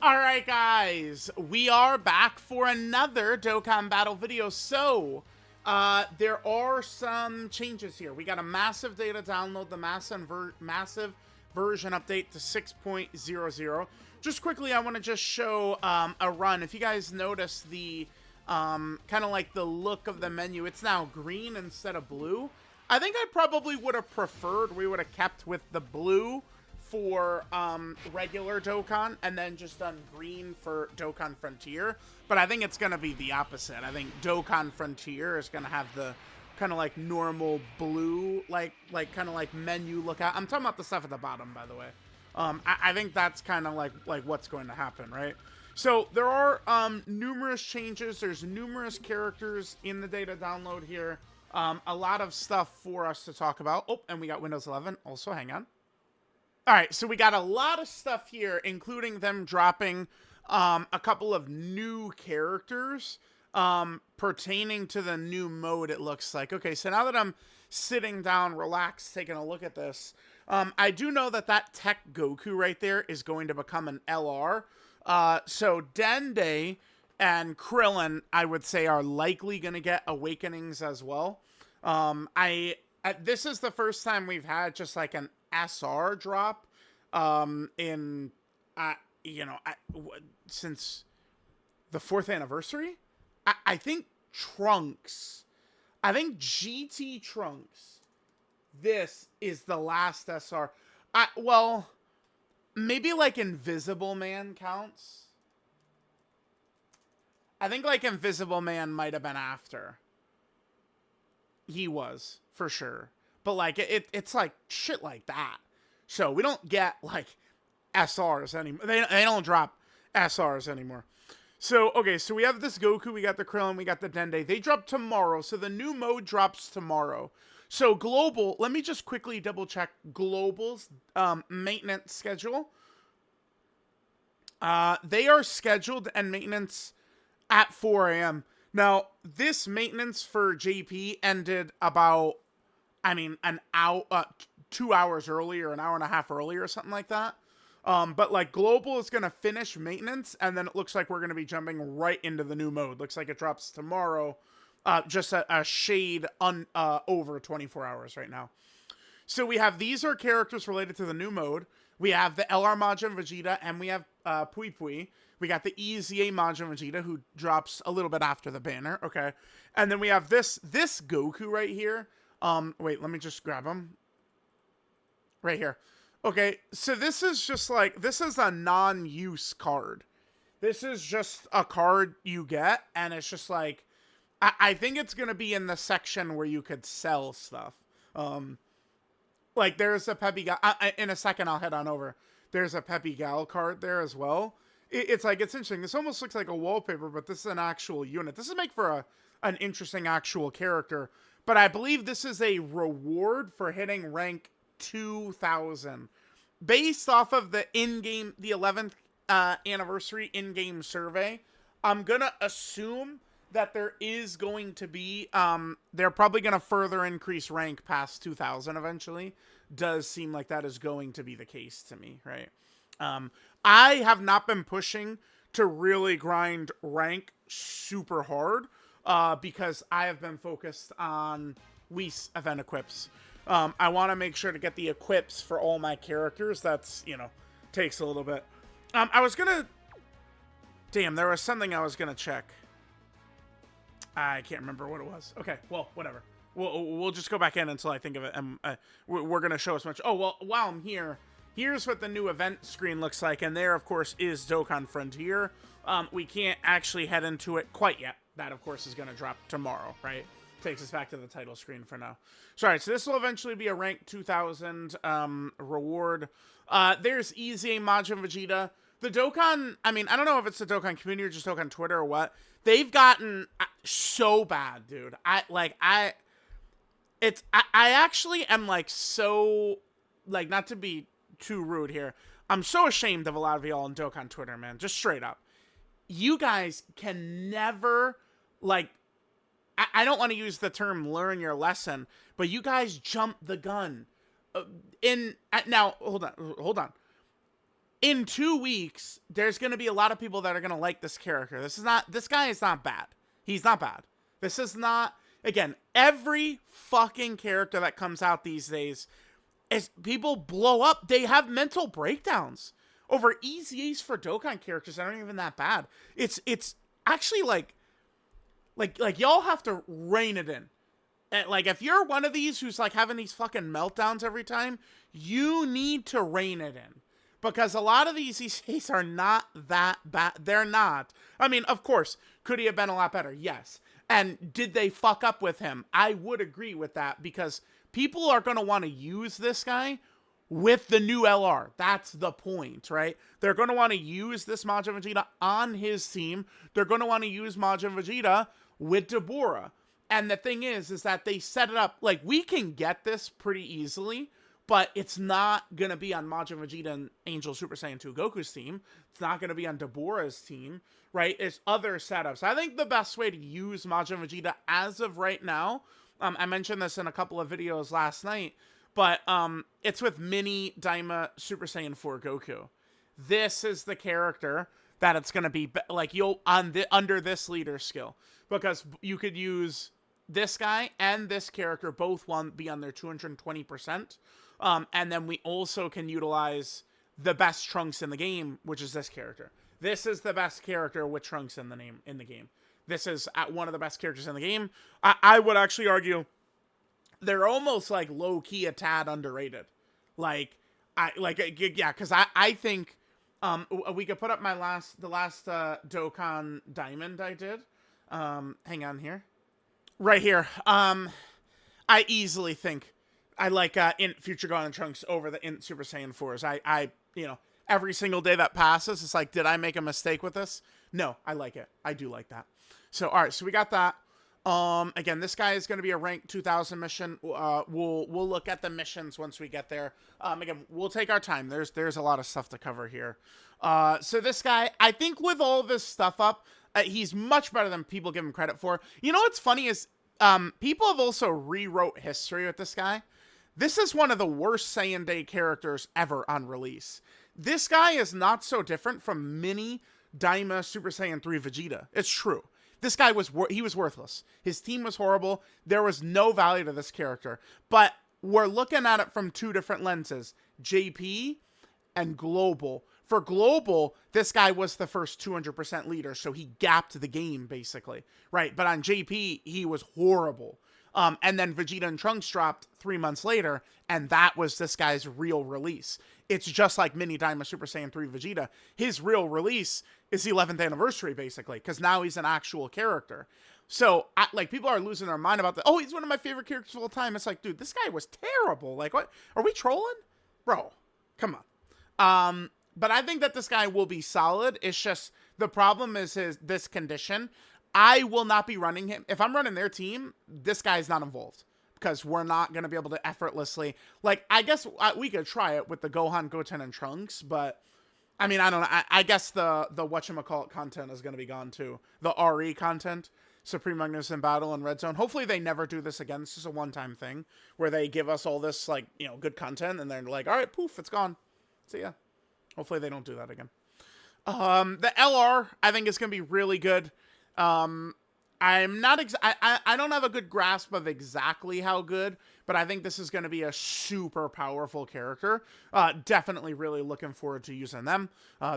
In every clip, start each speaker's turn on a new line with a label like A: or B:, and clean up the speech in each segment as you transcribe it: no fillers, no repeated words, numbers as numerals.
A: Alright guys, we are back for another Dokkan battle video. So, there are some changes here. We got a massive data download, the massive version update to 6.00. Just quickly, I want to just show a run. If you guys notice the kind of like the look of the menu, it's now green instead of blue. I think I probably would have preferred we would have kept with the blue for regular Dokkan and then just done green for Dokkan Frontier, but I think it's going to be the opposite. I think Dokkan Frontier is going to have the kind of like normal blue, like kind of like menu look out. I'm talking about the stuff at the bottom, by the way. I think that's kind of like what's going to happen, right? So there are numerous changes. There's numerous characters in the data download here. A lot of stuff for us to talk about. Oh, and we got Windows 11. Also, hang on. All right, so we got a lot of stuff here, including them dropping a couple of new characters pertaining to the new mode, it looks like. Okay, so now that I'm sitting down, relaxed, taking a look at this, I do know that that Tech Goku right there is going to become an LR. So Dende and Krillin, I would say, are likely going to get Awakenings as well. This is the first time we've had just like an SR drop since the 4th anniversary. I think Trunks, I think GT Trunks, this is the last SR. Well, maybe like Invisible Man counts. I think like Invisible Man might have been after. He was, for sure. But, like, it's, like, shit like that. So, we don't get, like, SRs anymore. They don't drop SRs anymore. So, okay, so we have this Goku, we got the Krillin, we got the Dende. They drop tomorrow, so the new mode drops tomorrow. So, Global, let me just quickly double-check Global's maintenance schedule. They are scheduled and maintenance at 4 a.m. Now, this maintenance for JP ended about, an hour, 2 hours earlier, an hour and a half earlier, or something like that. But like Global is going to finish maintenance, and then it looks like we're going to be jumping right into the new mode. Looks like it drops tomorrow, just a shade over 24 hours right now. So we have, these are characters related to the new mode. We have the LR Majin Vegeta, and we have Pui Pui. We got the EZA Majin Vegeta, who drops a little bit after the banner, okay? And then we have this Goku right here. Wait, let me just grab him. Right here. Okay, so this is just like, this is a non-use card. This is just a card you get, and it's just like, I think it's going to be in the section where you could sell stuff. Like, there's a Peppy Gal, in a second I'll head on over. There's a Peppy Gal card there as well. It's like, it's interesting. This almost looks like a wallpaper, but this is an actual unit. This would make for an interesting actual character. But I believe this is a reward for hitting rank 2,000. Based off of the in-game, the 11th anniversary in-game survey, I'm going to assume that there is going to be, they're probably going to further increase rank past 2,000 eventually. Does seem like that is going to be the case to me, right? I have not been pushing to really grind rank super hard, because I have been focused on Whis event equips. I want to make sure to get the equips for all my characters. That's, takes a little bit. I was gonna... Damn, there was something I was gonna check. I can't remember what it was. Okay, well, whatever. We'll just go back in until I think of it, and we're gonna show as much. Oh, well, while I'm here, here's what the new event screen looks like, and there, of course, is Dokkan Frontier. We can't actually head into it quite yet. That, of course, is going to drop tomorrow, right? Takes us back to the title screen for now. So, all right, so this will eventually be a rank 2,000 reward. There's EZA Majin Vegeta. The Dokkan, I don't know if it's the Dokkan community or just Dokkan Twitter or what. They've gotten so bad, dude. I actually am, like, so, like, not to be too rude here. I'm so ashamed of a lot of y'all on Dokkan Twitter, man. Just straight up. You guys can never, like, I don't want to use the term learn your lesson, but you guys jump the gun. Now, hold on. in 2 weeks, there's going to be a lot of people that are going to like this character. This guy is not bad. He's not bad. This is not, again, every fucking character that comes out these days, as people blow up, they have mental breakdowns over easy ace for Dokkan characters that aren't even that bad. It's actually like y'all have to rein it in. Like, if you're one of these who's like having these fucking meltdowns every time, you need to rein it in. Because a lot of these ECs are not that bad. They're not. I mean, of course, could he have been a lot better? Yes. And did they fuck up with him? I would agree with that, because people are going to want to use this guy with the new LR. That's the point, right? They're going to want to use this Majin Vegeta on his team. They're going to want to use Majin Vegeta with Dabura. And the thing is that they set it up, like, we can get this pretty easily, but it's not going to be on Majin Vegeta and Angel Super Saiyan 2 Goku's team. It's not going to be on Dabura's team, right? It's other setups. I think the best way to use Majin Vegeta as of right now, I mentioned this in a couple of videos last night, but it's with Mini Daima Super Saiyan 4 Goku. This is the character that it's going to be, like, under this leader skill, because you could use this guy and this character, both be on their 220%. And then we also can utilize the best Trunks in the game, which is this character. This is the best character with Trunks in the game. This is one of the best characters in the game. I would actually argue they're almost like low-key a tad underrated. Because I think we could put up the last Dokkan Diamond I did. Hang on here. Right here. I easily think I like in Future Gohan and Trunks over the in Super Saiyan 4s. I every single day that passes, it's like, did I make a mistake with this? No, I like it. I do like that. So, all right, so we got that. Again, this guy is going to be a rank 2000 mission. We'll look at the missions once we get there. Again, we'll take our time. There's a lot of stuff to cover here. So this guy, I think with all this stuff up, he's much better than people give him credit for. You know what's funny is people have also rewrote history with this guy. This is one of the worst Saiyan Day characters ever on release. This guy is not so different from Mini Daima Super Saiyan 3 Vegeta. It's true. This guy was worthless. His team was horrible. There was no value to this character. But we're looking at it from two different lenses. JP and Global. For Global, this guy was the first 200% leader, so he gapped the game, basically. Right? But on JP, he was horrible. And then Vegeta and Trunks dropped 3 months later, and that was this guy's real release. It's just like Mini Daima Super Saiyan 3 Vegeta. His real release is the 11th anniversary, basically, because now he's an actual character. So, people are losing their mind about that. Oh, he's one of my favorite characters of all time. It's like, dude, this guy was terrible. Like, what? Are we trolling? Bro, come on. But I think that this guy will be solid. It's just, the problem is this condition. I will not be running him. If I'm running their team, this guy's not involved. Because we're not going to be able to effortlessly... Like, I guess we could try it with the Gohan, Goten, and Trunks, but... I mean, I don't know. I guess the whatchamacallit content is going to be gone, too. The RE content. Supreme Magnificent Battle and Red Zone. Hopefully they never do this again. This is a one-time thing. Where they give us all this, like, good content, and they're like, alright, poof, it's gone. See ya. Hopefully they don't do that again. The LR, I think, is going to be really good. I'm not I don't have a good grasp of exactly how good, but I think this is going to be a super powerful character. Definitely really looking forward to using them.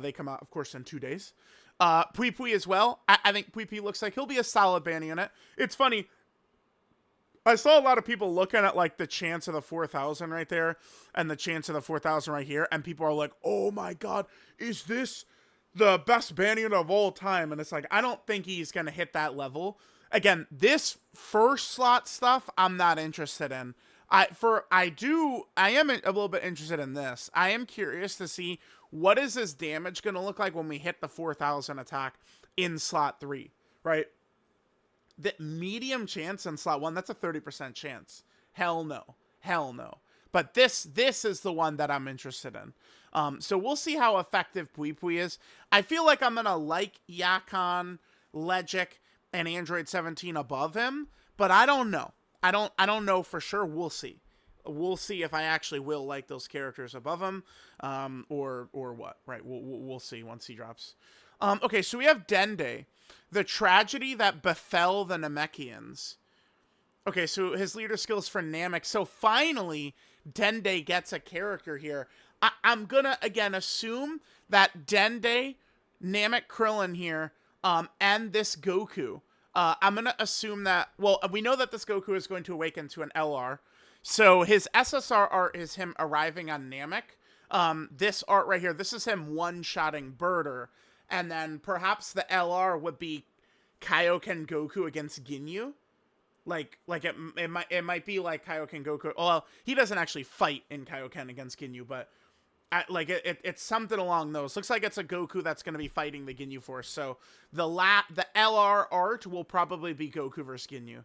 A: They come out, of course, in 2 days. Pui Pui as well. I think Pui Pui looks like he'll be a solid ban unit. It's funny. I saw a lot of people looking at, like, the chance of the 4,000 right there and the chance of the 4,000 right here, and people are like, oh my god, is this the best ban unit of all time? And it's like, I don't think he's going to hit that level. Again, this first slot stuff, I'm not interested in. I am a little bit interested in this. I am curious to see what is his damage going to look like when we hit the 4,000 attack in slot 3, right? The medium chance in slot 1, that's a 30% chance. Hell no. Hell no. But this is the one that I'm interested in. So we'll see how effective Pui Pui is. I feel like I'm going to like Yakon, Legic, and Android 17 above him, but I don't know. I don't know for sure. We'll see. we'll see if I actually will like those characters above him, or what. Right? We'll see once he drops. Okay, so we have Dende, the tragedy that befell the Namekians. Okay, so his leader skills for Namek. So finally, Dende gets a character here. I'm gonna again assume that Dende, Namek, Krillin here, and this Goku. I'm gonna assume that. Well, we know that this Goku is going to awaken to an LR. So his SSR art is him arriving on Namek. This art right here, this is him one-shotting Birder, and then perhaps the LR would be Kaioken Goku against Ginyu. Like it might be like Kaioken Goku. Well, he doesn't actually fight in Kaioken against Ginyu, but it's something along those. Looks like it's a Goku that's going to be fighting the Ginyu Force. So the LR art will probably be Goku versus Ginyu.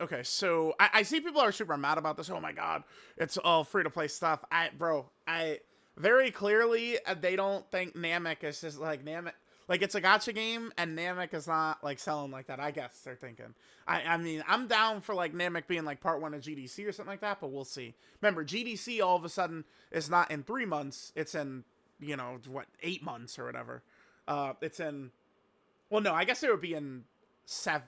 A: Okay, so I see people are super mad about this. Oh my god, it's all free to play stuff. I very clearly they don't think Namek is just like Namek. Like, it's a gacha game, and Namek is not, like, selling like that, I guess they're thinking. I mean, I'm down for, like, Namek being, like, part 1 of GDC or something like that, but we'll see. Remember, GDC all of a sudden is not in 3 months. It's in, 8 months or whatever. It's in... Well, no, I guess it would be in 7...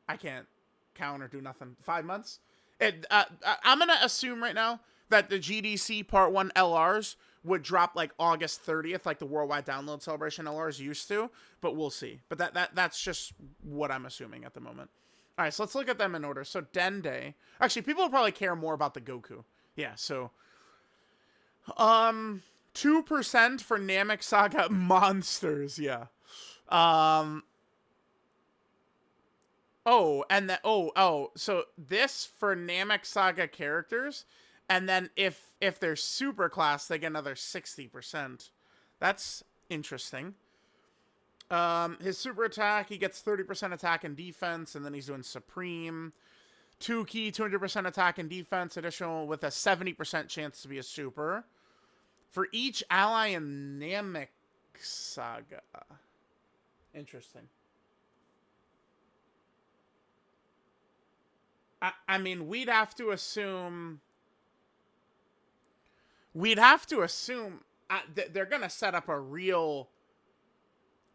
A: I can't count or do nothing. 5 months? I'm going to assume right now that the GDC part 1 LRs would drop like August 30th, like the worldwide download celebration LRs used to, but we'll see. But that's just what I'm assuming at the moment. All right, so let's look at them in order. So Dende, actually, people will probably care more about the Goku. Yeah, so 2% for Namek Saga monsters. Yeah. So this for Namek Saga characters. And then if they're super class, they get another 60%. That's interesting. His super attack, he gets 30% attack and defense, and then he's doing supreme. 2 key, 200% attack and defense, additional with a 70% chance to be a super. For each ally in Namek Saga. Interesting. I mean, we'd have to assume they're going to set up a real...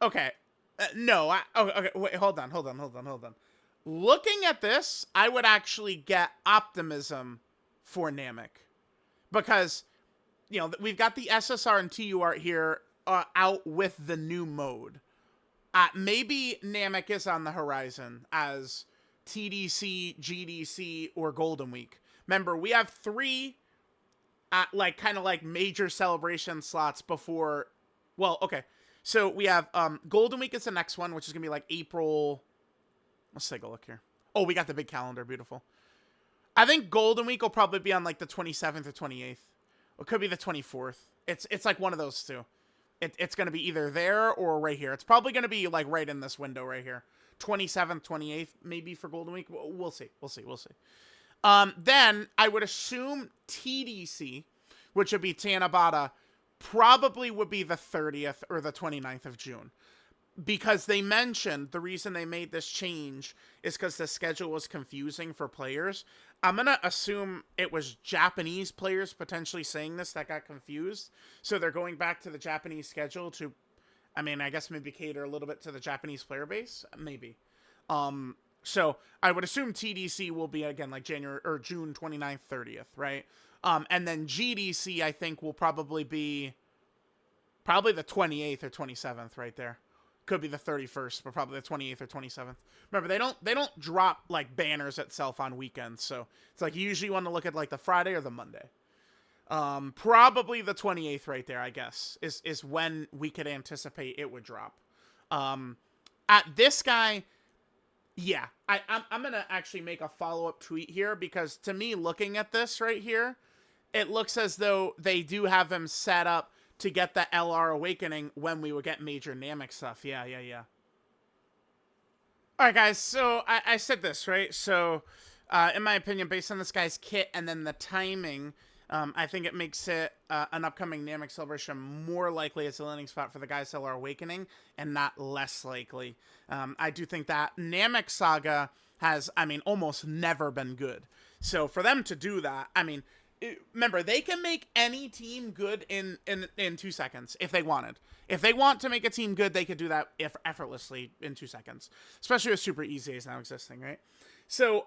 A: Okay. Okay, wait, hold on. Looking at this, I would actually get optimism for Namek. Because, we've got the SSR and TU art here out with the new mode. Maybe Namek is on the horizon as TDC, GDC, or Golden Week. Remember, we have 3... kind of like major celebration slots before, well, okay. So we have, Golden Week is the next one, which is going to be like April. Let's take a look here. Oh, we got the big calendar. Beautiful. I think Golden Week will probably be on like the 27th or 28th. It could be the 24th. It's like one of those two. It's going to be either there or right here. It's probably going to be like right in this window right here. 27th, 28th, maybe for Golden Week. We'll see. Then I would assume TDC, which would be Tanabata, probably would be the 30th or the 29th of June. Because they mentioned the reason they made this change is because the schedule was confusing for players. I'm going to assume it was Japanese players potentially saying this that got confused. So they're going back to the Japanese schedule to, I guess maybe cater a little bit to the Japanese player base. Maybe. So I would assume TDC will be, again, like January or June 29th, 30th, right? And then GDC, I think, will probably be the 28th or 27th right there. Could be the 31st, but probably the 28th or 27th. Remember, they don't drop, like, banners itself on weekends, so it's like you usually want to look at, like, the Friday or the Monday. Probably the 28th right there, I guess, is when we could anticipate it would drop. At this guy... Yeah, I'm going to actually make a follow-up tweet here because to me, looking at this right here, it looks as though they do have him set up to get the LR Awakening when we would get major Namek stuff. Yeah. All right, guys, so I said this, right? So, in my opinion, based on this guy's kit and then the timing, I think it makes it an upcoming Namek celebration more likely as a landing spot for the guys LR Awakening and not less likely. I do think that Namek Saga has, almost never been good. So for them to do that, I mean, remember, they can make any team good in 2 seconds if they wanted. If they want to make a team good, they could do that effortlessly in 2 seconds. Especially with Super EZAs now existing, right? So,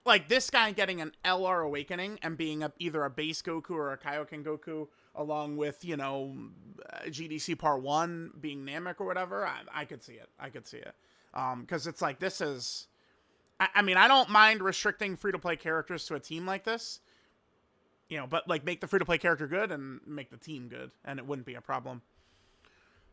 A: like, this guy getting an LR Awakening and being either a base Goku or a Kaioken Goku, along with, you know, GDC Part 1 being Namek or whatever, I could see it. I could see it. Because it's like, this is... I mean, I don't mind restricting free-to-play characters to a team like this, you know, but, like, make the free-to-play character good and make the team good, and it wouldn't be a problem.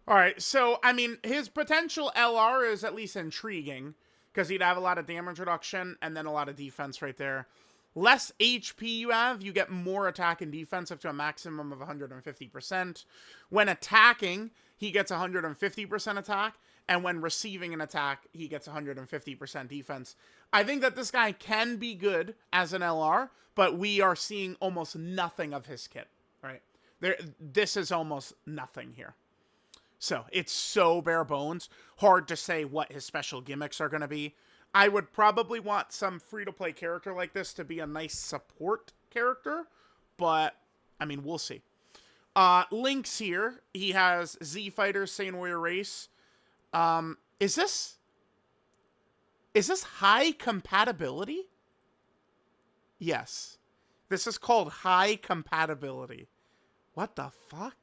A: All right, so, I mean, his potential LR is at least intriguing, because he'd have a lot of damage reduction and then a lot of defense right there. Less HP you have, you get more attack and defense up to a maximum of 150%. When attacking, he gets 150% attack, and when receiving an attack, he gets 150% defense. I think that this guy can be good as an LR, but we are seeing almost nothing of his kit, right? This is almost nothing here. So, it's so bare bones. Hard to say what his special gimmicks are going to be. I would probably want some free-to-play character like this to be a nice support character, but, I mean, we'll see. Link's here. He has Z Fighters, Saiyan Warrior Race. Is this high compatibility? Yes. This is called high compatibility. What the fuck?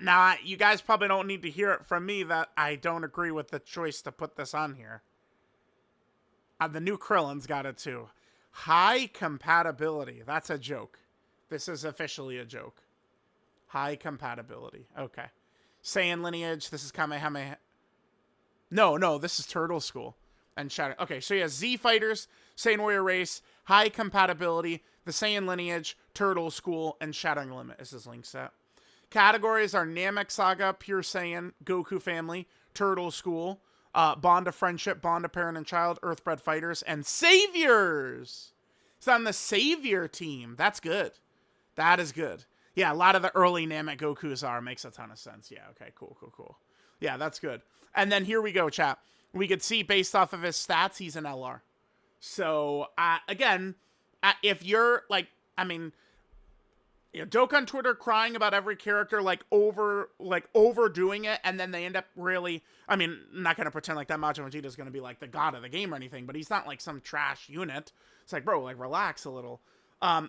A: Now, you guys probably don't need to hear it from me that I don't agree with the choice to put this on here. The new Krillin's got it too. High compatibility. That's a joke. This is officially a joke. High compatibility. Okay. Saiyan lineage. This is Kamehameha. No, this is Turtle School. And Shadow. Okay, so yeah, Z Fighters, Saiyan Warrior Race, high compatibility, the Saiyan lineage, Turtle School, and Shattering Limit is his link set. Categories are Namek Saga, Pure Saiyan, Goku Family, Turtle School, Bond of Friendship, Bond of Parent and Child, Earthbred Fighters, and Saviors! It's on the Savior team. That's good. That is good. Yeah, a lot of the early Namek Gokus makes a ton of sense. Yeah, okay, cool. Yeah, that's good. And then here we go, chat. We could see based off of his stats, he's an LR. So, again, if you're, like, I mean... You know, Dokkan Twitter crying about every character, overdoing it, and then they end up really... I mean, I'm not going to pretend like that MAJIN VEGETA is going to be, like, the god of the game or anything, but he's not, like, some trash unit. It's like, bro, like, relax a little.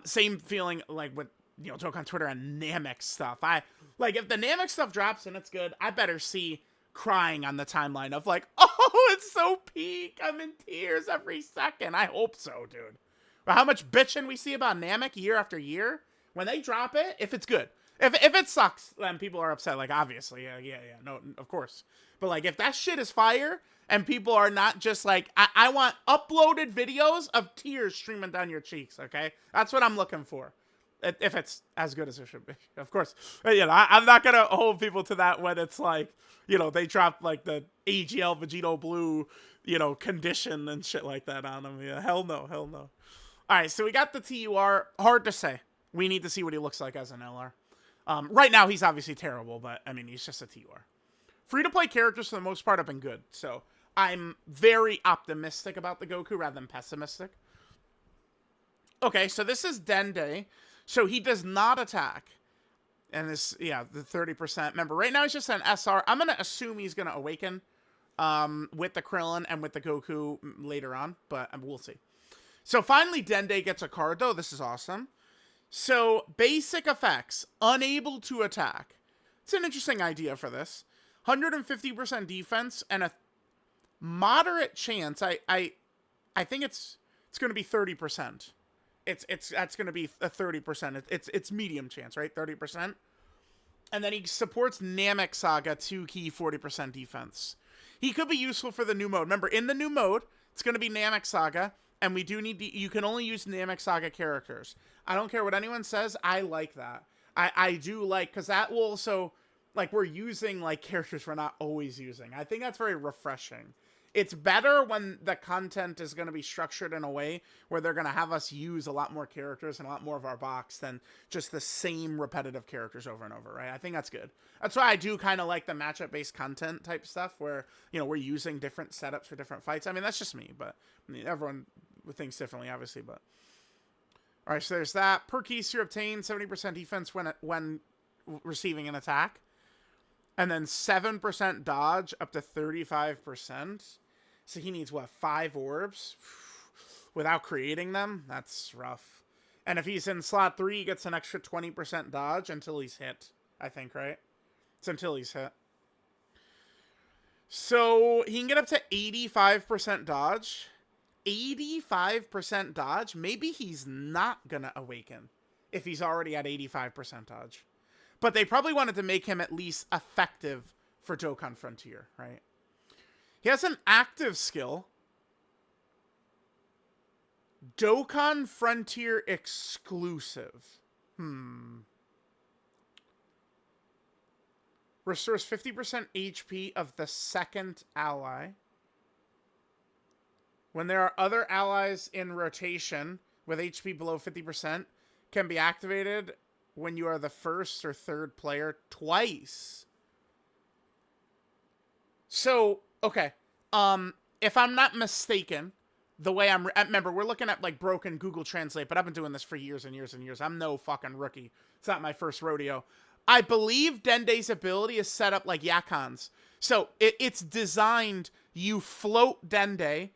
A: Same feeling, like, with, you know, Dokkan Twitter and Namek stuff. If the Namek stuff drops and it's good, I better see crying on the timeline of, like, oh, it's so peak. I'm in tears every second. I hope so, dude. But how much bitching we see about Namek year after year... When they drop it, if it's good. If it sucks, then people are upset. Like, obviously, yeah, no, of course. But, like, if that shit is fire, and people are not just like, I want uploaded videos of tears streaming down your cheeks, okay? That's what I'm looking for. If it's as good as it should be, of course. But, you know, I'm not going to hold people to that when it's like, you know, they drop, like, the AGL Vegito Blue, you know, condition and shit like that on them. Yeah, hell no. All right, so we got the TUR. Hard to say. We need to see what he looks like as an LR. Right now, he's obviously terrible, but, I mean, he's just a TUR. Free-to-play characters, for the most part, have been good. So, I'm very optimistic about the Goku rather than pessimistic. Okay, so this is Dende. So, he does not attack. And this, yeah, the 30%. Remember, right now, he's just an SR. I'm going to assume he's going to awaken with the Krillin and with the Goku later on, but we'll see. So, finally, Dende gets a card, though. This is awesome. So, basic effects, unable to attack. It's an interesting idea for this. 150% defense and a moderate chance. I think it's going to be 30%. That's going to be a 30%. It's medium chance, right? 30%. And then he supports Namek Saga 2 key 40% defense. He could be useful for the new mode. Remember, in the new mode, it's going to be Namek Saga. And we do need to, you can only use Namek Saga characters. I don't care what anyone says. I like that. I do like, because that will also, like, we're using, like, characters we're not always using. I think that's very refreshing. It's better when the content is going to be structured in a way where they're going to have us use a lot more characters and a lot more of our box than just the same repetitive characters over and over, right? I think that's good. That's why I do kind of like the matchup-based content type stuff where, you know, we're using different setups for different fights. I mean, that's just me, but I mean, everyone thinks differently, obviously, but... All right, so there's that. Per keys to obtain 70% defense when receiving an attack. And then 7% dodge up to 35%. So he needs, what, 5 orbs? Without creating them? That's rough. And if he's in slot 3, he gets an extra 20% dodge until he's hit. I think, right? It's until he's hit. So he can get up to 85% dodge. 85% dodge? Maybe he's not going to awaken if he's already at 85% dodge. But they probably wanted to make him at least effective for Dokkan Frontier, right? He has an active skill. Dokkan Frontier exclusive. Restores 50% HP of the second ally. When there are other allies in rotation with HP below 50%, can be activated when you are the first or third player twice. So, okay. If I'm not mistaken, the way remember, we're looking at like broken Google Translate, but I've been doing this for years and years and years. I'm no fucking rookie. It's not my first rodeo. I believe Dende's ability is set up like Yakan's. So it's designed, you float Dende,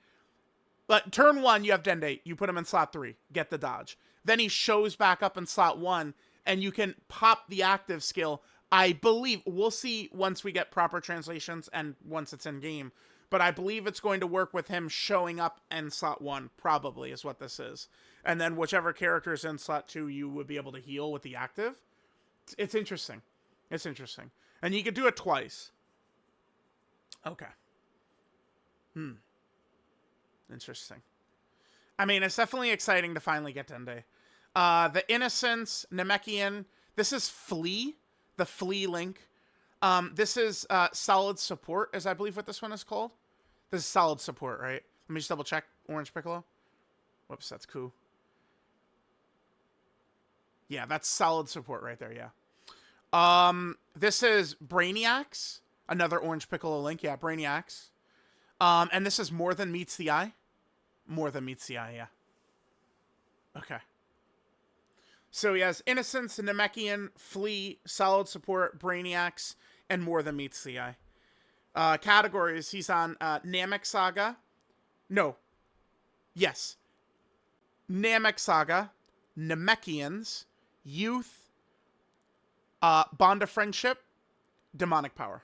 A: but turn 1, you have Dende. You put him in slot 3. Get the dodge. Then he shows back up in slot 1, and you can pop the active skill. I believe, we'll see once we get proper translations and once it's in game, but I believe it's going to work with him showing up in slot 1, probably, is what this is. And then whichever character is in slot 2, you would be able to heal with the active. It's interesting. It's interesting. And you could do it twice. Okay. Interesting. I mean, it's definitely exciting to finally get Dende. The Innocence, Namekian. This is Flea. The Flea link. This is Solid Support, as I believe what this one is called. This is Solid Support, right? Let me just double check. Orange Piccolo. Whoops, that's cool. Yeah, that's Solid Support right there, yeah. This is Brainiacs. Another Orange Piccolo link. Yeah, Brainiacs. And this is More Than Meets the Eye. More Than Meets the Eye, yeah. Okay. So he has Innocence, Namekian, Flea, Solid Support, Brainiacs, and More Than Meets the Eye. Categories, he's on Namek Saga. No. Yes. Namek Saga, Namekians, Youth, Bond of Friendship, Demonic Power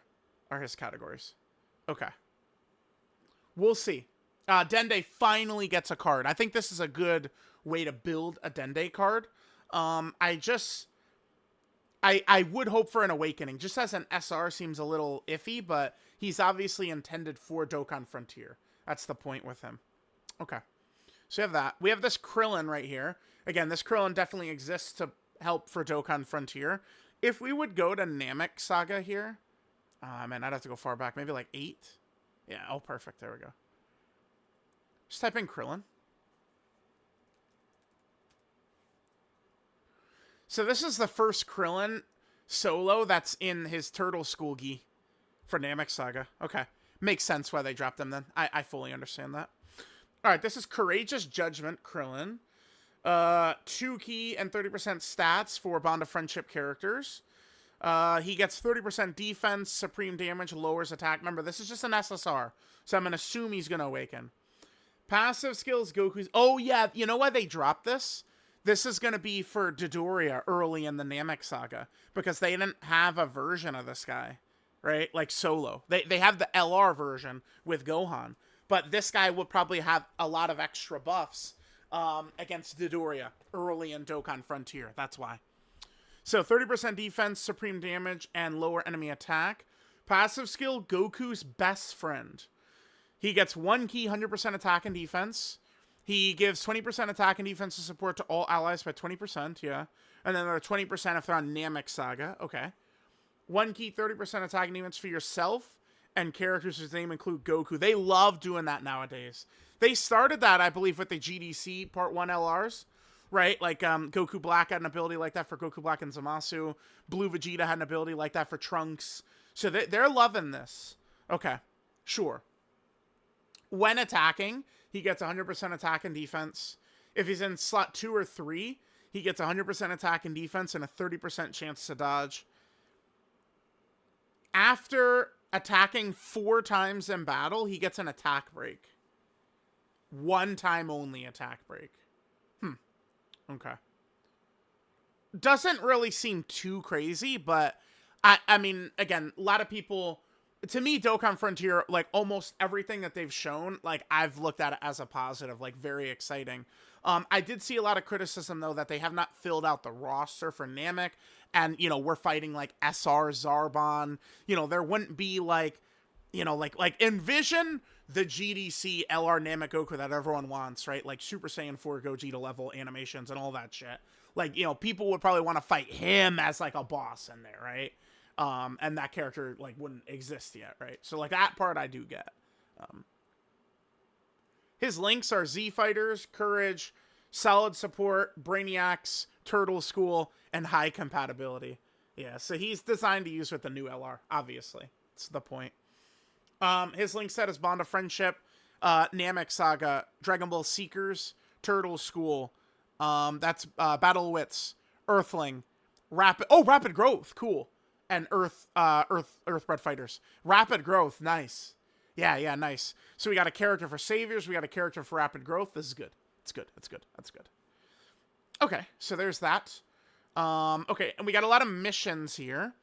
A: are his categories. Okay. We'll see. Dende finally gets a card. I think this is a good way to build a Dende card. I would hope for an Awakening. Just as an SR seems a little iffy, but he's obviously intended for Dokkan Frontier. That's the point with him. Okay. So we have that. We have this Krillin right here. Again, this Krillin definitely exists to help for Dokkan Frontier. If we would go to Namek Saga here... man, I'd have to go far back. Maybe like 8? Yeah, oh, perfect. There we go. Just type in Krillin. So this is the first Krillin solo that's in his Turtle School gi for Namek Saga. Okay. Makes sense why they dropped him then. I fully understand that. Alright, this is Courageous Judgment Krillin. 2 key and 30% stats for Bond of Friendship characters. He gets 30% defense, supreme damage, lowers attack. Remember, this is just an SSR, so I'm going to assume he's going to awaken. Passive skills, Goku's... Oh, yeah, you know why they dropped this? This is going to be for Dodoria early in the Namek Saga, because they didn't have a version of this guy, right? Like solo. They have the LR version with Gohan, but this guy would probably have a lot of extra buffs against Dodoria early in Dokkan Frontier. That's why. So 30% defense, supreme damage, and lower enemy attack. Passive skill, Goku's Best Friend. He gets 1 key, 100% attack and defense. He gives 20% attack and defensive support to all allies by 20%, yeah. And then there are 20% if they're on Namek Saga, okay. 1 key, 30% attack and defense for yourself, and characters whose name include Goku. They love doing that nowadays. They started that, I believe, with the GDC Part 1 LRs, right? Like, Goku Black had an ability like that for Goku Black and Zamasu. Blue Vegeta had an ability like that for Trunks. So they're loving this. Okay, sure. When attacking, he gets 100% attack and defense. If he's in slot 2 or 3, he gets 100% attack and defense and a 30% chance to dodge. After attacking 4 times in battle, he gets an attack break. 1 time only attack break. Okay. Doesn't really seem too crazy, but I mean, again, a lot of people... To me, Dokkan Frontier, like, almost everything that they've shown, like, I've looked at it as a positive, like, very exciting. I did see a lot of criticism, though, that they have not filled out the roster for Namek, and, you know, we're fighting, like, SR Zarbon. You know, there wouldn't be, like, you know, like envision the GDC LR Namek Goku that everyone wants, right? Like, Super Saiyan 4 Gogeta level animations and all that shit. Like, you know, people would probably want to fight him as, like, a boss in there, right? And that character, like, wouldn't exist yet, right? So, like, that part I do get. His links are Z Fighters, Courage, Solid Support, Brainiacs, Turtle School, and High Compatibility. Yeah, so he's designed to use with the new LR, obviously. That's the point. His link set is Bond of Friendship, Namek Saga, Dragon Ball Seekers, Turtle School, that's Battle Wits, Earthling, Rapid Growth, cool. And Earthbred Fighters. Rapid Growth, nice. Yeah, nice. So we got a character for Saviors, we got a character for Rapid Growth. This is good. It's good. Okay, so there's that. Okay, and we got a lot of missions here.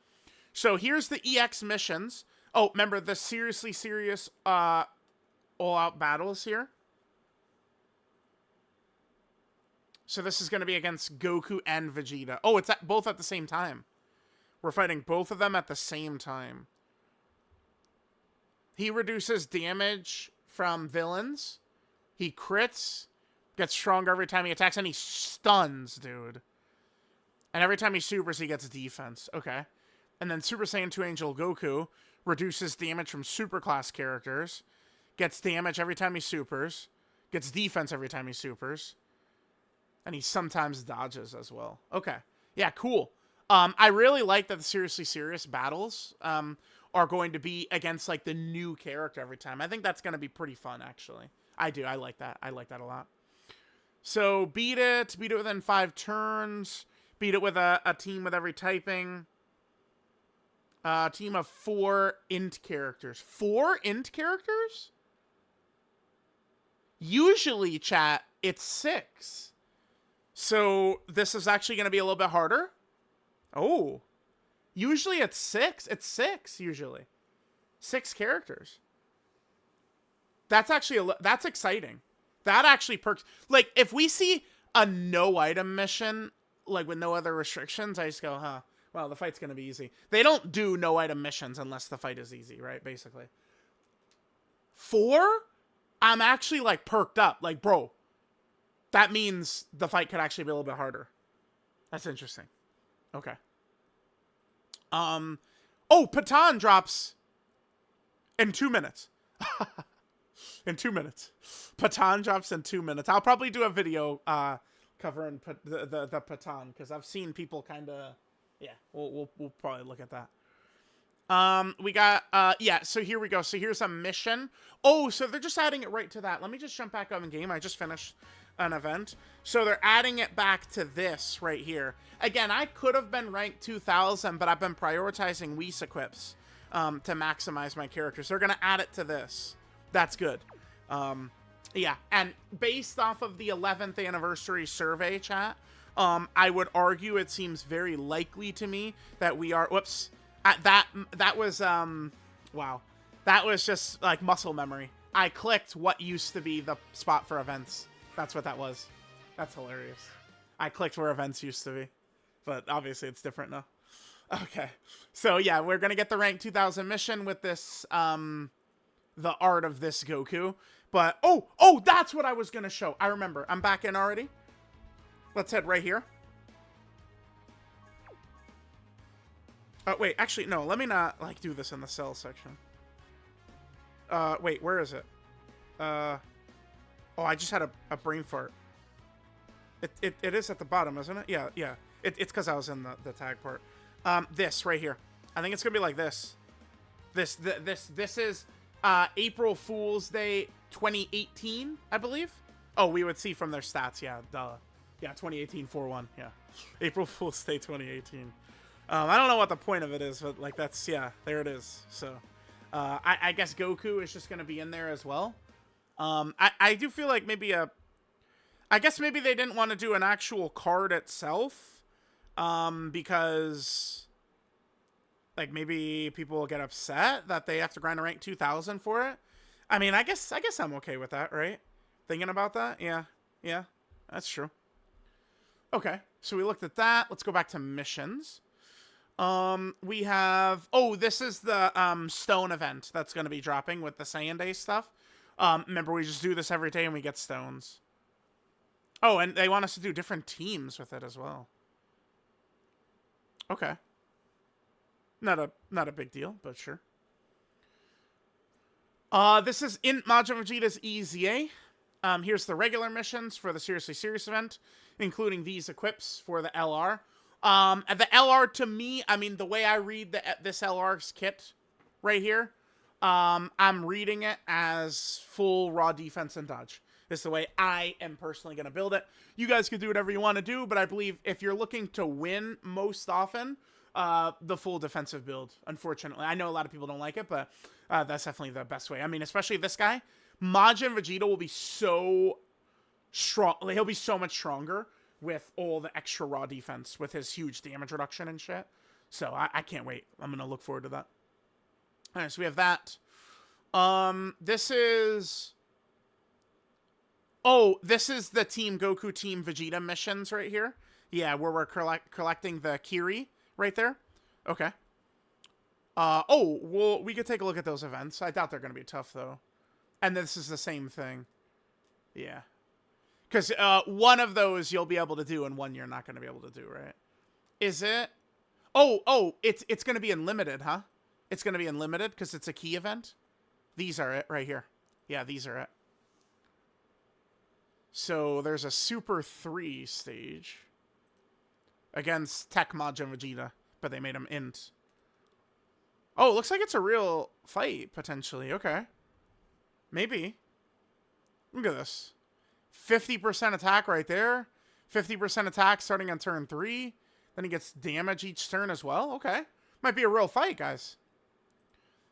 A: So here's the EX missions. Oh, remember the seriously serious all-out battles here? So this is going to be against Goku and Vegeta. Oh, it's both at the same time. We're fighting both of them at the same time. He reduces damage from villains. He crits. Gets stronger every time he attacks. And he stuns, dude. And every time he supers, he gets defense. Okay. And then Super Saiyan 2 Angel Goku reduces damage from superclass characters. Gets damage every time he supers. Gets defense every time he supers. And he sometimes dodges as well. Okay. Yeah, cool. I really like that the seriously serious battles are going to be against, like, the new character every time. I think that's going to be pretty fun, actually. I do. I like that. I like that a lot. So, beat it within 5 turns. Beat it with a team with every typing. Team of 4 int characters. 4 int characters? Usually, chat, it's 6. So, this is actually going to be a little bit harder. Oh, usually it's 6. It's 6 usually. 6 characters. That's actually that's exciting. That actually perks. Like, if we see a no item mission, like with no other restrictions, I just go, huh? Well, the fight's gonna be easy. They don't do no item missions unless the fight is easy, right? Basically. 4, I'm actually like perked up. Like, bro, that means the fight could actually be a little bit harder. That's interesting. Okay. Oh, Patan drops in 2 minutes. In 2 minutes. Patan drops in 2 minutes. I'll probably do a video covering the Patan, because I've seen people kind of... Yeah, we'll probably look at that. We got... yeah, so here we go. So here's a mission. Oh, so they're just adding it right to that. Let me just jump back on the game. I just finished an event. So they're adding it back to this right here. Again, I could have been ranked 2000, but I've been prioritizing Whis equips to maximize my characters. They're going to add it to this. That's good. Yeah, and based off of the 11th anniversary survey, chat, I would argue it seems very likely to me that we are... Whoops. That was... wow. That was just, like, muscle memory. I clicked what used to be the spot for events. That's what that was. That's hilarious. I clicked where events used to be. But obviously it's different now. Okay. So yeah, we're going to get the rank 2000 mission with this, the art of this Goku. But, oh, that's what I was going to show. I remember. I'm back in already. Let's head right here. Oh, wait, actually, no. Let me not, like, do this in the cell section. Wait, where is it? Oh, I just had a brain fart. It is at the bottom, isn't it? Yeah, yeah. It's because I was in the tag part. This right here. I think it's gonna be like this. This is April Fool's Day 2018, I believe. Oh, we would see from their stats. Yeah, duh. Yeah, 2018 4-1. Yeah, April Fool's Day 2018. I don't know what the point of it is, but like that's yeah, there it is. So, I guess Goku is just gonna be in there as well. I do feel like maybe I guess maybe they didn't want to do an actual card itself, because like maybe people will get upset that they have to grind a rank 2000 for it. I mean, I guess I'm okay with that, right? Thinking about that, yeah, that's true. Okay, so we looked at that. Let's go back to missions. We have this is the stone event that's going to be dropping with the Saiyan Day stuff. Remember, we just do this every day and we get stones. Oh, and they want us to do different teams with it as well. Okay. Not a big deal, but sure. This is in Majin Vegeta's EZA. Here's the regular missions for the Seriously Serious event, including these equips for the LR. The LR, to me, I mean, the way I read this LR's kit right here, I'm reading it as full raw defense and dodge. This is the way I am personally going to build it. You guys can do whatever you want to do, but I believe if you're looking to win most often, the full defensive build, unfortunately. I know a lot of people don't like it, but that's definitely the best way. I mean, especially this guy. Majin Vegeta will be so strong. He'll be so much stronger with all the extra raw defense, with his huge damage reduction and shit. So I can't wait. I'm going to look forward to that. All right, so we have that. This is... Oh, this is the Team Goku, Team Vegeta missions right here. Yeah, where we're collecting the Kiri right there. Okay. Oh, well, we could take a look at those events. I doubt they're going to be tough, though. And this is the same thing. Yeah. Because one of those you'll be able to do, and one you're not going to be able to do, right? Is it? Oh, it's going to be unlimited, huh? It's going to be unlimited because it's a key event? These are it right here. Yeah, these are it. So there's a Super 3 stage against Tech Majin Vegeta, but they made him int. Oh, it looks like it's a real fight, potentially. Okay. Maybe. Look at this. 50% attack right there. 50% attack starting on turn 3. Then he gets damage each turn as well. Okay. Might be a real fight, guys.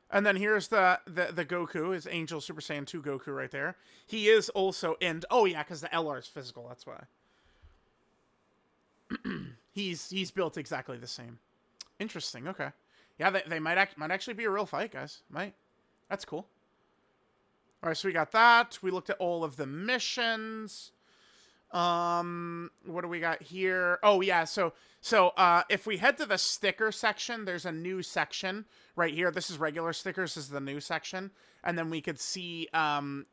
A: And then here's the Goku, his Angel Super Saiyan 2 Goku right there. He is also in... Oh, yeah, because the LR is physical. That's why. He's built exactly the same. Interesting. Okay. Yeah, they might actually be a real fight, guys. Might. That's cool. All right, so we got that. We looked at all of the missions. What do we got here? Oh, yeah, so if we head to the sticker section, there's a new section right here. This is regular stickers. This is the new section. And then we could see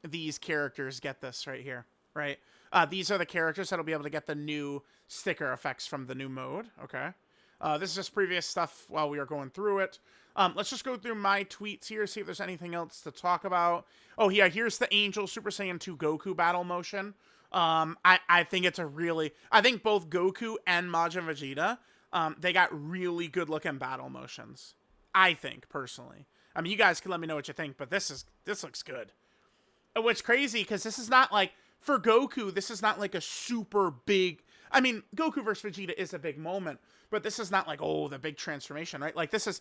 A: these characters get this right here, right? These are the characters that'll be able to get the new sticker effects from the new mode, okay? This is just previous stuff while we are going through it. Let's just go through my tweets here, see if there's anything else to talk about. Oh, yeah, here's the Angel Super Saiyan 2 Goku battle motion. I think it's a really... I think both Goku and Majin Vegeta, they got really good-looking battle motions. I think, personally. I mean, you guys can let me know what you think, but this looks good. What's crazy, because this is not like... For Goku, this is not like a super big... I mean, Goku versus Vegeta is a big moment, but this is not like, oh, the big transformation, right? Like, this is...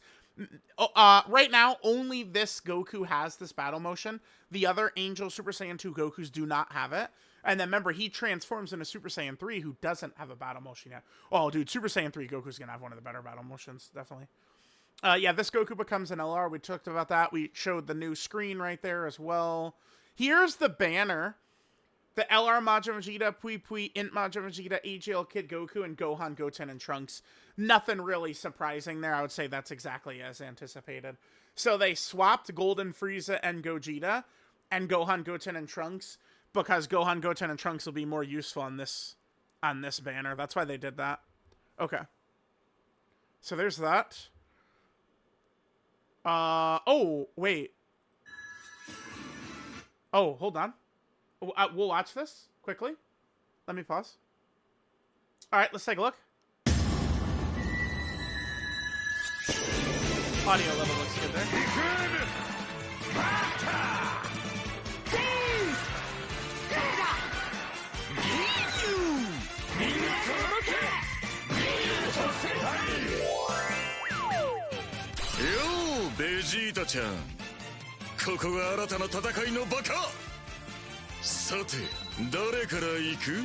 A: right now, only this Goku has this battle motion. The other Angel Super Saiyan 2 Gokus do not have it. And then remember, he transforms into Super Saiyan 3, who doesn't have a battle motion yet. Oh, dude, Super Saiyan 3 Goku's going to have one of the better battle motions, definitely. Yeah, this Goku becomes an LR. We talked about that. We showed the new screen right there as well. Here's the banner. The LR Majin Vegeta, Pui Pui, Int Majin Vegeta, AGL Kid Goku, and Gohan, Goten, and Trunks. Nothing really surprising there. I would say that's exactly as anticipated. So they swapped Golden Frieza and Gogeta, and Gohan, Goten, and Trunks, because Gohan, Goten, and Trunks will be more useful on this banner. That's why they did that. Okay. So there's that. Oh, wait. Oh, hold on. We'll watch this quickly. Let me pause. All right, let's take a look. Audio level looks good there.
B: Yo, VEGETA-chan. ここが新たな戦いの場か。さて、誰から行く？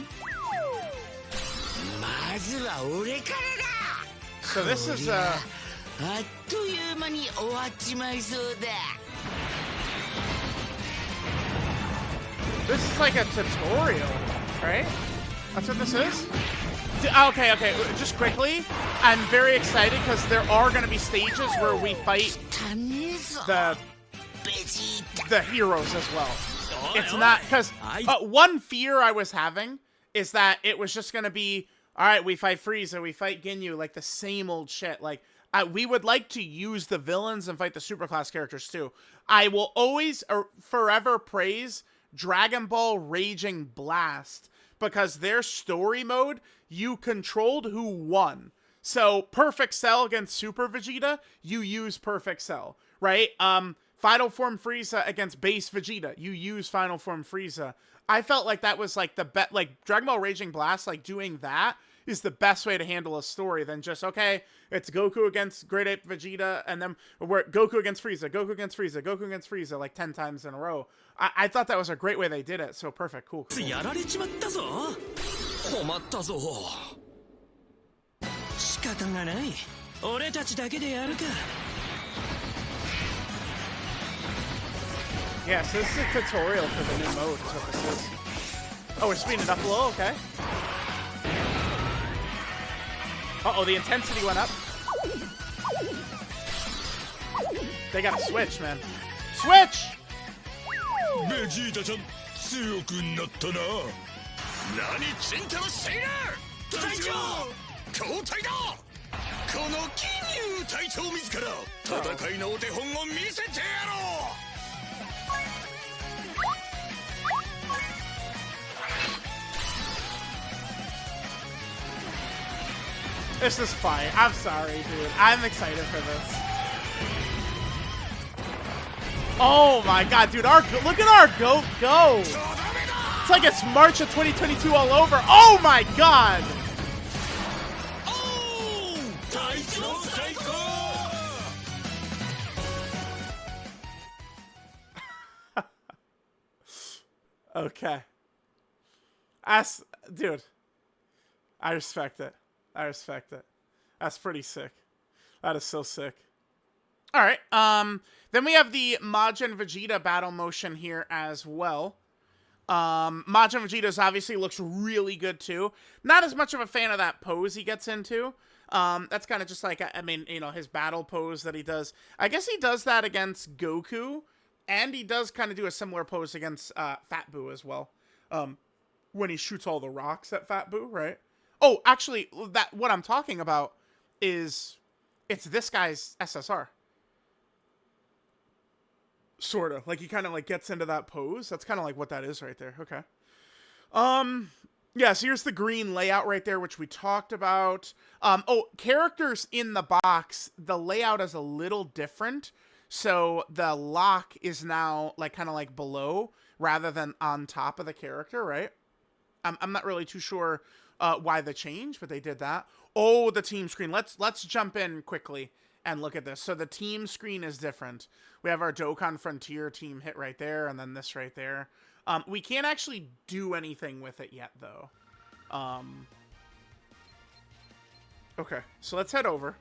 C: まずは俺からだ。
A: So this is
C: あっという間に終わっちまいそうだ。
A: This is like a tutorial, right? That's what this is? Okay, okay. Just quickly, I'm very excited because there are going to be stages where we fight the heroes as well. It's not, because one fear I was having is that it was just going to be, all right, we fight Frieza, we fight Ginyu, like the same old shit. Like, we would like to use the villains and fight the superclass characters too. I will always forever praise Dragon Ball Raging Blast because their story mode, you controlled who won. So Perfect Cell against Super Vegeta, you use Perfect Cell, right? Final Form Frieza against Base Vegeta, you use Final Form Frieza. I felt like that was like the best, like Dragon Ball Raging Blast, like doing that is the best way to handle a story than just, okay, it's Goku against Great Ape Vegeta, and then we're Goku against Frieza, Goku against Frieza, Goku against Frieza, like 10 times in a row. I thought that was a great way they did it. So perfect, cool. Cool.
B: やられちまったぞ。困ったぞ。仕方がない。俺たちだけでやるか。
A: Yeah, so this is a tutorial for the new mode, is what this is. Oh, we're speeding it up a little, okay. Uh-oh, the intensity went up. They got to switch, man. Switch!
B: VEGETA-chan, 強くなったな。何ちんたらしている！隊長！交代だ！この金融隊長自ら戦いのお手本を見せてやろう！
A: This is fine. I'm sorry, dude. I'm excited for this. Oh my god, dude. Look at our goat go. It's like it's March of 2022 all over. Oh my god. Okay. Dude. I respect it. I respect it. That's pretty sick. That is so sick. All right. Then we have the Majin Vegeta battle motion here as well. Majin Vegeta's obviously looks really good too. Not as much of a fan of that pose he gets into. That's kind of just like, I mean, you know, his battle pose that he does. I guess he does that against Goku, and he does kind of do a similar pose against Fat Buu as well. When he shoots all the rocks at Fat Buu, right? Oh, actually, what I'm talking about is it's this guy's SSR. Sort of. Like, he kind of, like, gets into that pose. That's kind of like what that is right there. Okay. Yeah, so here's the green layout right there, which we talked about. Oh, characters in the box, the layout is a little different. So the lock is now, like, kind of like below rather than on top of the character, right? I'm not really too sure why the change, but they did that. Oh, the team screen. Let's jump in quickly and look at this. So the team screen is different. We have our Dokkan Frontier team hit right there, and then this right there. We can't actually do anything with it yet, though. Okay, so let's head over.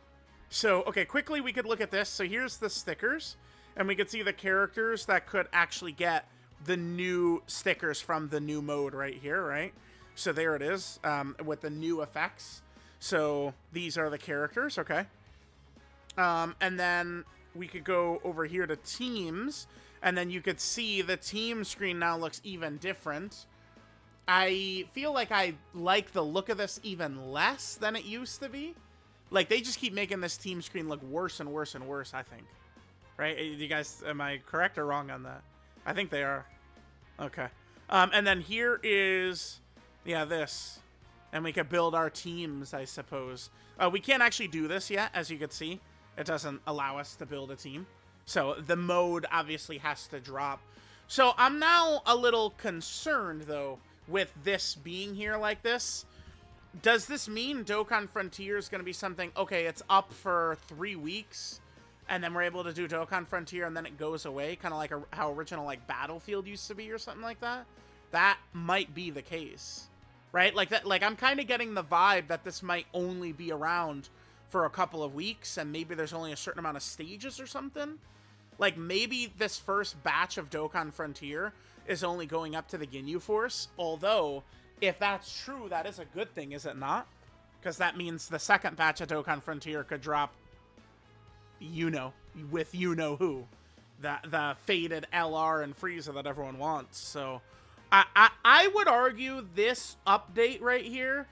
A: So, okay, quickly we could look at this. So here's the stickers, and we could see the characters that could actually get the new stickers from the new mode right here, right? So there it is, with the new effects. So these are the characters, okay? And then we could go over here to teams, and then you could see the team screen now looks even different. I feel like I like the look of this even less than it used to be. Like, they just keep making this team screen look worse and worse and worse, I think. Right? You guys, am I correct or wrong on that? I think they are. Okay. And then here is, yeah, this. And we could build our teams, I suppose. We can't actually do this yet, as you can see. It doesn't allow us to build a team. So the mode obviously has to drop. So I'm now a little concerned, though, with this being here like this. Does this mean Dokkan Frontier is going to be something, okay, it's up for 3 weeks, and then we're able to do Dokkan Frontier, and then it goes away, kind of like how original like Battlefield used to be or something like that? That might be the case, right? Like that. Like I'm kind of getting the vibe that this might only be around for a couple of weeks, and maybe there's only a certain amount of stages or something. Like maybe this first batch of Dokkan Frontier is only going up to the Ginyu Force, although if that's true, that is a good thing, is it not? Because that means the second batch of Dokkan Frontier could drop, with who. The faded LR and Frieza that everyone wants. So I would argue this update right here,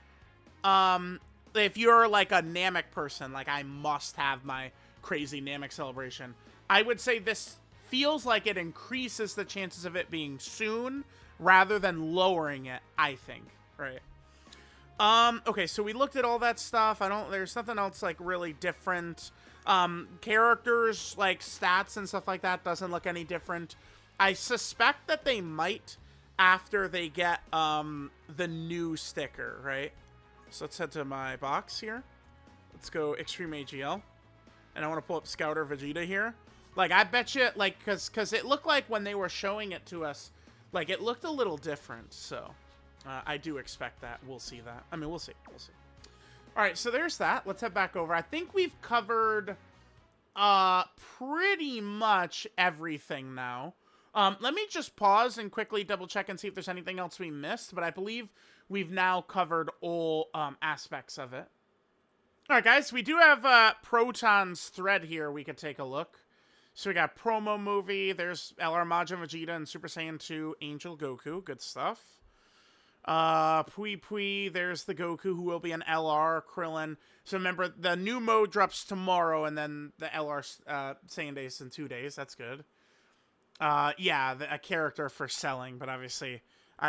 A: if you're like a Namek person, like I must have my crazy Namek celebration, I would say this feels like it increases the chances of it being soon rather than lowering it, I think, right? Okay, so we looked at all that stuff. There's nothing else like really different. Characters, like stats and stuff like that doesn't look any different. I suspect that they might after they get, the new sticker, right? So let's head to my box here. Let's go Extreme AGL. And I want to pull up Scouter Vegeta here. Like, I bet you, like, because it looked like when they were showing it to us, like, it looked a little different, so I do expect that. We'll see that. I mean, we'll see. We'll see. All right, so there's that. Let's head back over. I think we've covered pretty much everything now. Let me just pause and quickly double-check and see if there's anything else we missed, but I believe we've now covered all aspects of it. All right, guys, we do have Proton's thread here we could take a look. So we got promo movie. There's LR Majin Vegeta and Super Saiyan 2 Angel Goku. Good stuff. Pui Pui. There's the Goku who will be an LR Krillin. So remember, the new mode drops tomorrow, and then the LR Saiyan days in 2 days. That's good. Yeah, a character for selling, but obviously,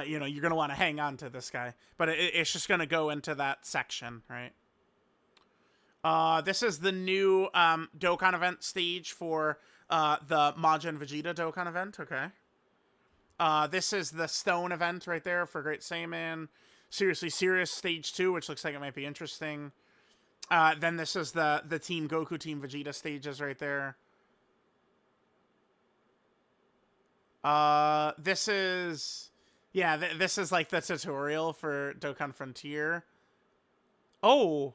A: you're going to want to hang on to this guy. But it's just going to go into that section, right? This is the new Dokkan event stage for the Majin Vegeta Dokkan event. Okay. This is the Stone event right there for Great Saiyaman. Seriously Serious stage 2, which looks like it might be interesting. Then this is the Team Goku, Team Vegeta stages right there. This is, yeah, this is like the tutorial for Dokkan Frontier. Oh.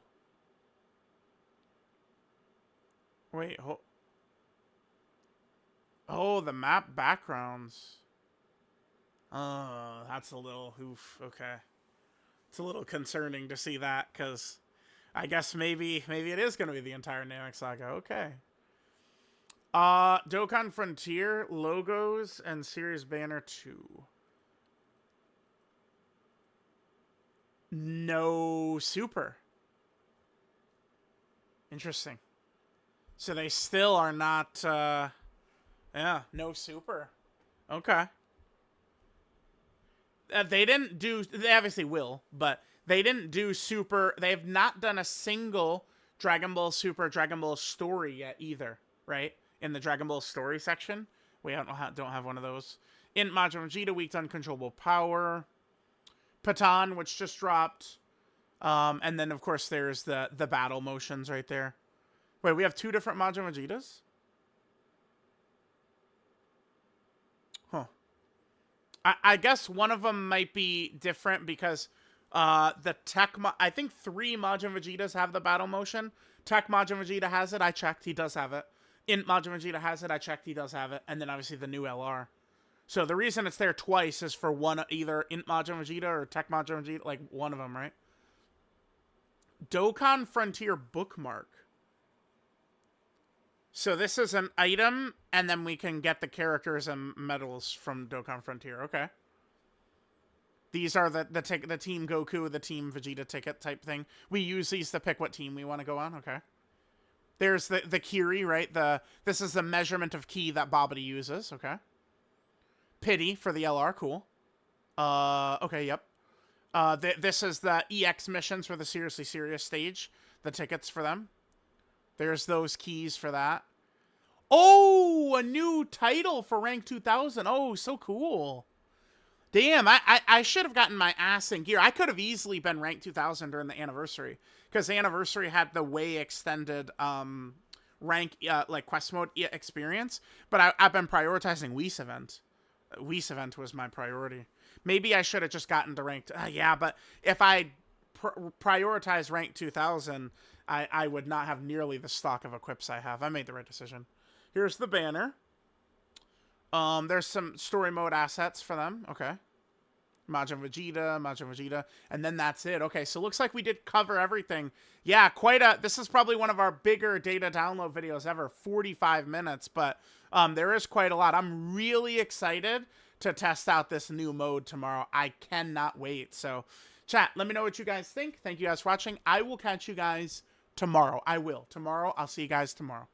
A: Wait, oh, the map backgrounds. That's a little oof. Okay. It's a little concerning to see that, because I guess maybe it is going to be the entire Namek Saga. Okay. Dokkan Frontier, logos, and series banner 2. No super. Interesting. So they still are not, yeah, no super. Okay. They didn't do, they obviously will, but they didn't do super, they have not done a single Dragon Ball Super, Dragon Ball Story yet either, right? In the Dragon Ball Story section. We don't have one of those. In Majin Vegeta, Weak to Uncontrollable Power. Patan, which just dropped. And then, of course, there's the battle motions right there. Wait, we have 2 different Majin Vegetas? Huh. I guess one of them might be different because the Tech... I think 3 Majin Vegetas have the battle motion. Tech Majin Vegeta has it. I checked. He does have it. Int Majin Vegeta has it. I checked. He does have it. And then, obviously, the new LR. So the reason it's there twice is for one, either Int Majin Vegeta or Tech Majin Vegeta. Like, one of them, right? Dokkan Frontier bookmark. So this is an item, and then we can get the characters and medals from Dokkan Frontier. Okay. These are the Team Goku, the Team Vegeta ticket type thing. We use these to pick what team we want to go on. Okay. There's the Kiri, right? This is the measurement of ki that Babidi uses. Okay. Pity for the LR, cool. Okay, yep. This is the EX missions for the Seriously Serious stage. The tickets for them. There's those keys for that. Oh, a new title for Rank 2000. Oh, so cool. Damn, I should have gotten my ass in gear. I could have easily been Rank 2000 during the anniversary. Because the anniversary had the way extended rank, like quest mode experience. But I've been prioritizing Whis event. Whis event was my priority. Maybe I should have just gotten to ranked. Yeah, but if I prioritize rank 2000, I would not have nearly the stock of equips I have. I made the right decision. Here's the banner. There's some story mode assets for them. Okay. Majin Vegeta, and then that's it. Okay, so looks like we did cover everything. Yeah, this is probably one of our bigger data download videos ever, 45 minutes, but there is quite a lot. I'm really excited to test out this new mode tomorrow. I cannot wait. So, chat, let me know what you guys think. Thank you guys for watching. I will catch you guys tomorrow. Tomorrow, I'll see you guys tomorrow.